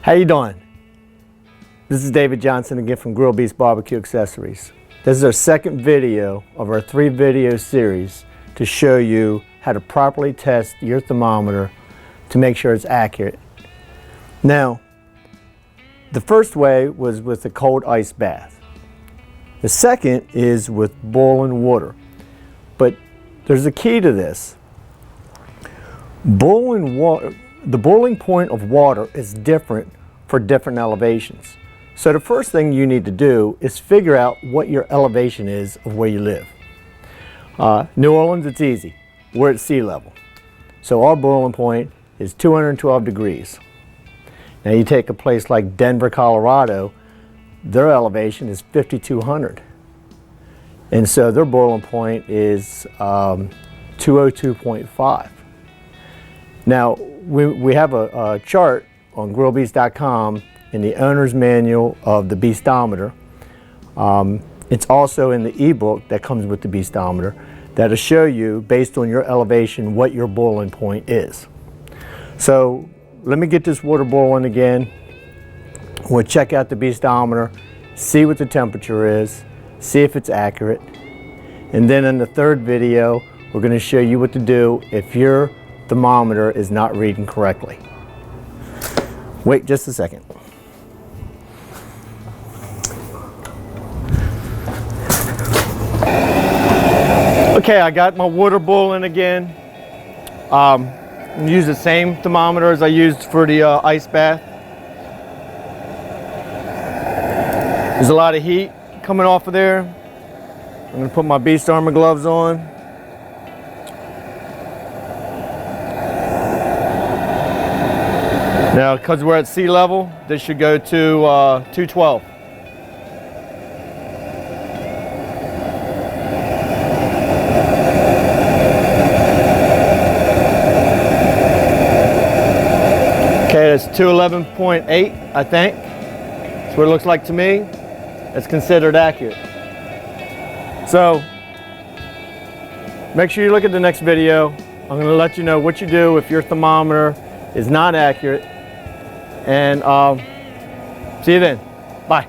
How you doing? This is David Johnson again from Grill Beast Barbecue Accessories. This is our second video of our 3-video series to show you how to properly test your thermometer to make sure it's accurate. Now, the first way was with a cold ice bath. The second is with boiling water. But there's a key to this. Boiling water, the boiling point of water is different for different elevations. So the first thing you need to do is figure out what your elevation is of where you live. New Orleans, it's easy. We're at sea level. So our boiling point is 212 degrees. Now you take a place like Denver, Colorado, their elevation is 5,200. And so their boiling point is 202.5. Now we have a chart on grillbeast.com in the owner's manual of the Beastometer. It's also in the ebook that comes with the Beastometer that'll show you, based on your elevation, what your boiling point is. So let me get this water boiling again. We'll check out the Beastometer, see what the temperature is, see if it's accurate. And then in the third video, we're going to show you what to do if your thermometer is not reading correctly. Wait just a second. Okay, I got my water boiling again. Use the same thermometer as I used for the ice bath. There's a lot of heat coming off of there. I'm going to put my Beast Armor gloves on. Now, because we're at sea level, this should go to 212. Okay, that's 211.8, I think. That's what it looks like to me. It's considered accurate. So, make sure you look at the next video. I'm going to let you know what you do if your thermometer is not accurate. And see you then. Bye.